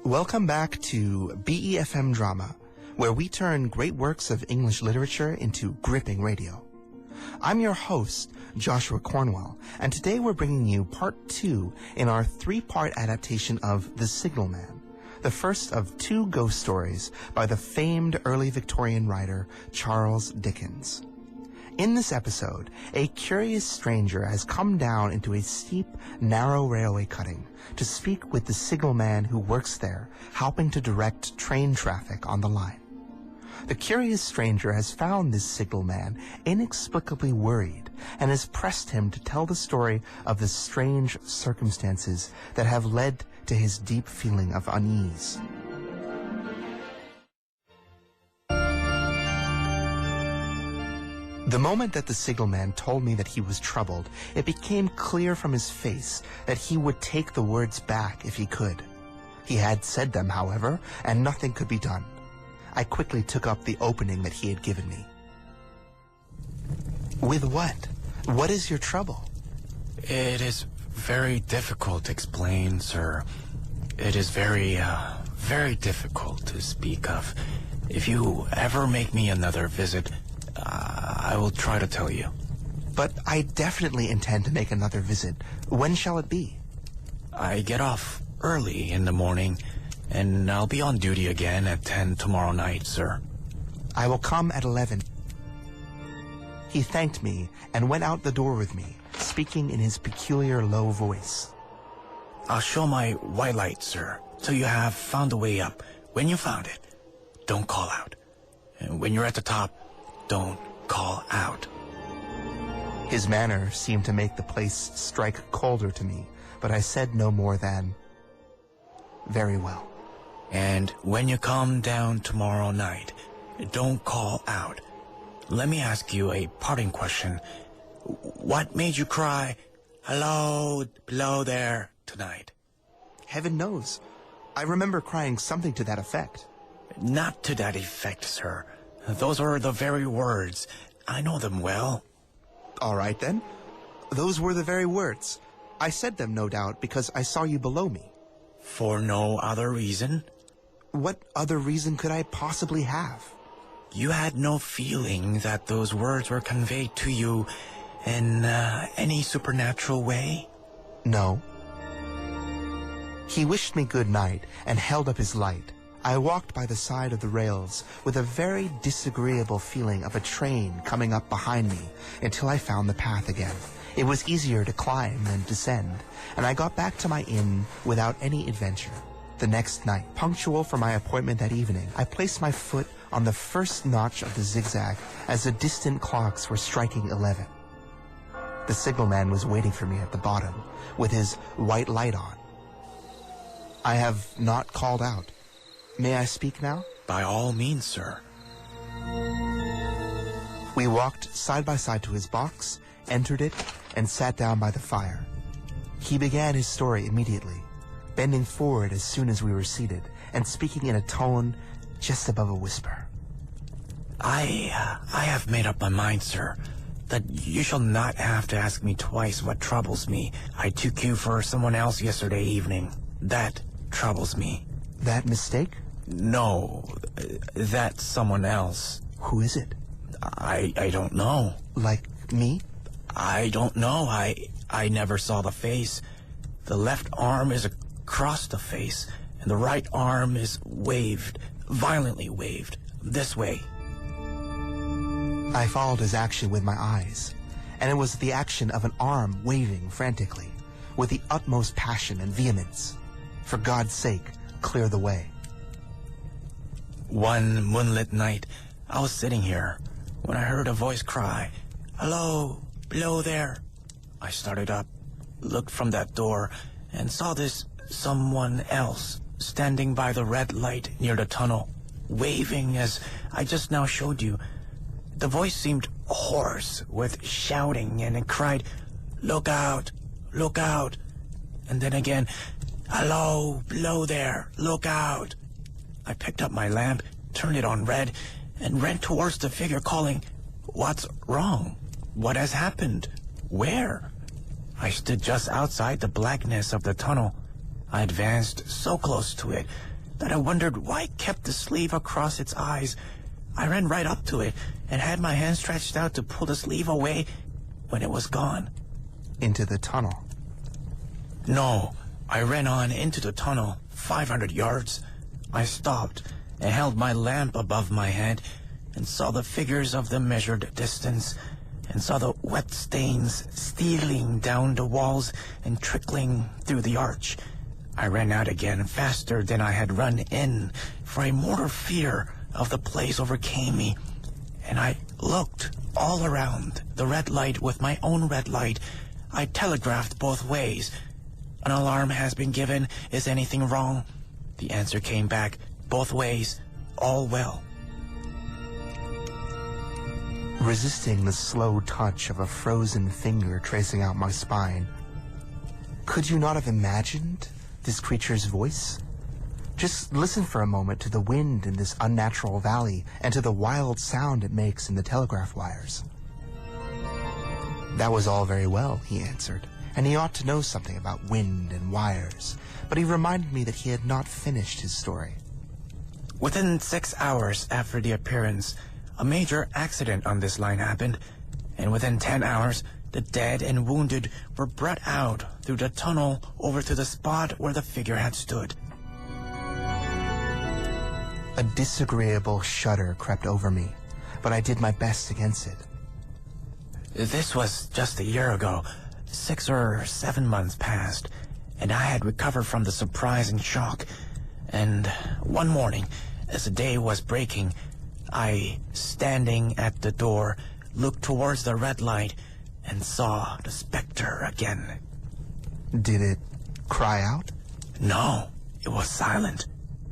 Welcome back to BeFM Drama, where we turn great works of English literature into gripping radio. I'm your host, Joshua Cornwell, and today we're bringing you part 2 in our 3-part adaptation of The Signalman, the first of 2 ghost stories by the famed early Victorian writer Charles Dickens. In this episode, a curious stranger has come down into a steep, narrow railway cutting to speak with the signalman who works there, helping to direct train traffic on the line. The curious stranger has found this signalman inexplicably worried and has pressed him to tell the story of the strange circumstances that have led to his deep feeling of unease. The moment that the signalman told me that he was troubled, it became clear from his face that he would take the words back if he could. He had said them, however, and nothing could be done. I quickly took up the opening that he had given me. With what? What is your trouble? It is very difficult to explain, sir. It is very difficult to speak of. If you ever make me another visit, I will try to tell you. But I definitely intend to make another visit. When shall it be? I get off early in the morning, and I'll be on duty again at 10 tomorrow night, sir. I will come at 11. He thanked me and went out the door with me, speaking in his peculiar low voice. I'll show my white light, sir, till you have found a way up. When you found it, don't call out. And when you're at the top, don't call out. His manner seemed to make the place strike colder to me, but I said no more than, "Very well." And when you come down tomorrow night, don't call out. Let me ask you a parting question. What made you cry, "Hello, below there," tonight? Heaven knows. I remember crying something to that effect. Not to that effect, sir. Those are the very words. I know them well. All right, then. Those were the very words. I said them, no doubt, because I saw you below me. For no other reason? What other reason could I possibly have? You had no feeling that those words were conveyed to you in any supernatural way? No. He wished me good night and held up his light. I walked by the side of the rails with a very disagreeable feeling of a train coming up behind me until I found the path again. It was easier to climb than descend, and I got back to my inn without any adventure. The next night, punctual for my appointment that evening, I placed my foot on the first notch of the zigzag as the distant clocks were striking 11. The signalman was waiting for me at the bottom with his white light on. I have not called out. May I speak now? By all means, sir. We walked side by side to his box, entered it, and sat down by the fire. He began his story immediately, bending forward as soon as we were seated, and speaking in a tone just above a whisper. I have made up my mind, sir, that you shall not have to ask me twice what troubles me. I took you for someone else yesterday evening. That troubles me. That mistake? No, that's someone else. Who is it? I don't know. Like me? I don't know. I never saw the face. The left arm is across the face, and the right arm is waved, violently waved, this way. I followed his action with my eyes, and it was the action of an arm waving frantically, with the utmost passion and vehemence. For God's sake, clear the way. One moonlit night, I was sitting here when I heard a voice cry, "Hello, below there." I started up, looked from that door, and saw this someone else standing by the red light near the tunnel, waving as I just now showed you. The voice seemed hoarse with shouting, and it cried, "Look out, look out." And then again, "Hello, below there, look out." I picked up my lamp, turned it on red, and ran towards the figure calling, "What's wrong? What has happened? Where?" I stood just outside the blackness of the tunnel. I advanced so close to it that I wondered why it kept the sleeve across its eyes. I ran right up to it and had my hand stretched out to pull the sleeve away when it was gone. Into the tunnel? No, I ran on into the tunnel, 500 yards. I stopped and held my lamp above my head and saw the figures of the measured distance and saw the wet stains stealing down the walls and trickling through the arch. I ran out again faster than I had run in, for a mortal fear of the place overcame me, and I looked all around the red light with my own red light. I telegraphed both ways. An alarm has been given. Is anything wrong? The answer came back, both ways, all well. Resisting the slow touch of a frozen finger tracing out my spine, could you not have imagined this creature's voice? Just listen for a moment to the wind in this unnatural valley and to the wild sound it makes in the telegraph wires. That was all very well, he answered, and he ought to know something about wind and wires, but he reminded me that he had not finished his story. Within 6 hours after the appearance, a major accident on this line happened, and within 10 hours, the dead and wounded were brought out through the tunnel over to the spot where the figure had stood. A disagreeable shudder crept over me, but I did my best against it. This was just a year ago. 6 or 7 months passed, and I had recovered from the surprise and shock. And one morning, as the day was breaking, I, standing at the door, looked towards the red light and saw the specter again. Did it cry out? No, it was silent.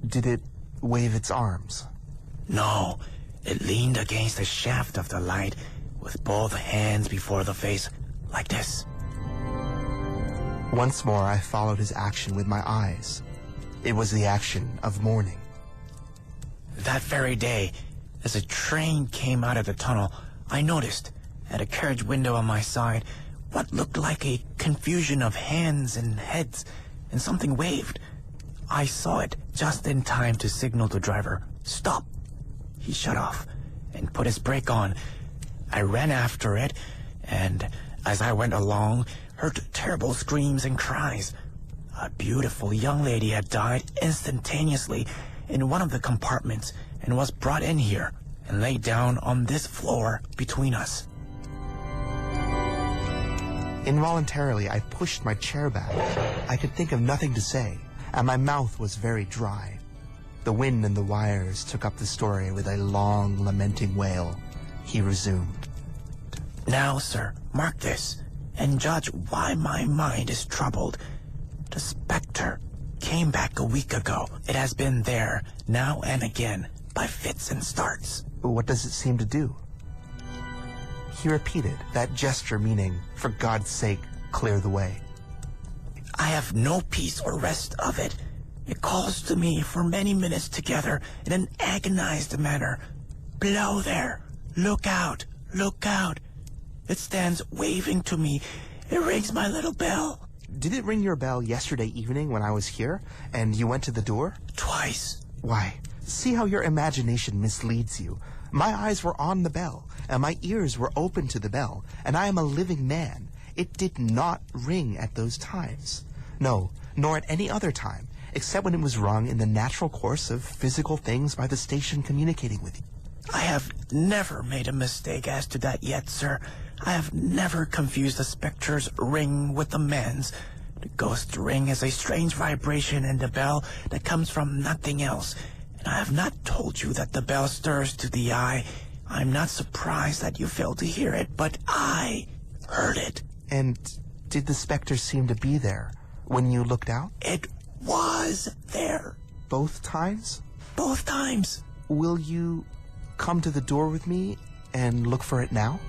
Did it wave its arms? No, it leaned against the shaft of the light with both hands before the face, like this. Once more I followed his action with my eyes. It was the action of mourning. That very day, as a train came out of the tunnel, I noticed, at a carriage window on my side, what looked like a confusion of hands and heads, and something waved. I saw it just in time to signal the driver, "Stop." He shut off and put his brake on. I ran after it, and as I went along, heard terrible screams and cries. A beautiful young lady had died instantaneously in one of the compartments and was brought in here and laid down on this floor between us. Involuntarily, I pushed my chair back. I could think of nothing to say, and my mouth was very dry. The wind and the wires took up the story with a long, lamenting wail. He resumed. Now, sir, mark this, and judge why my mind is troubled. The specter came back a week ago. It has been there now and again by fits and starts. What does it seem to do? He repeated, that gesture meaning, for God's sake, clear the way. I have no peace or rest of it. It calls to me for many minutes together in an agonized manner. Below there, look out, look out. It stands waving to me. It rings my little bell. Did it ring your bell yesterday evening when I was here, and you went to the door? Twice. Why, see how your imagination misleads you. My eyes were on the bell, and my ears were open to the bell, and I am a living man. It did not ring at those times. No, nor at any other time, except when it was rung in the natural course of physical things by the station communicating with you. I have never made a mistake as to that yet, sir. I have never confused the spectre's ring with the man's. The ghost's ring is a strange vibration in the bell that comes from nothing else. And I have not told you that the bell stirs to the eye. I'm not surprised that you failed to hear it, but I heard it. And did the specter seem to be there when you looked out? It was there. Both times? Both times. Will you come to the door with me and look for it now?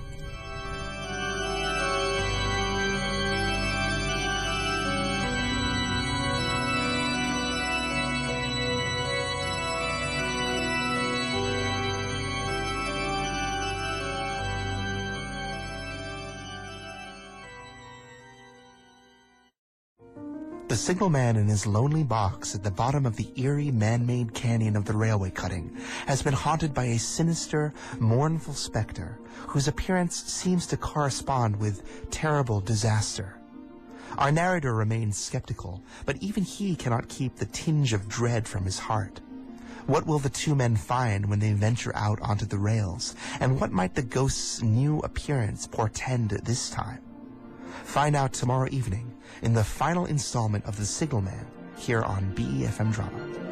The signalman in his lonely box at the bottom of the eerie man-made canyon of the railway cutting has been haunted by a sinister, mournful specter whose appearance seems to correspond with terrible disaster. Our narrator remains skeptical, but even he cannot keep the tinge of dread from his heart. What will the two men find when they venture out onto the rails, and what might the ghost's new appearance portend this time? Find out tomorrow evening in the final installment of The Signalman here on BeFM Drama.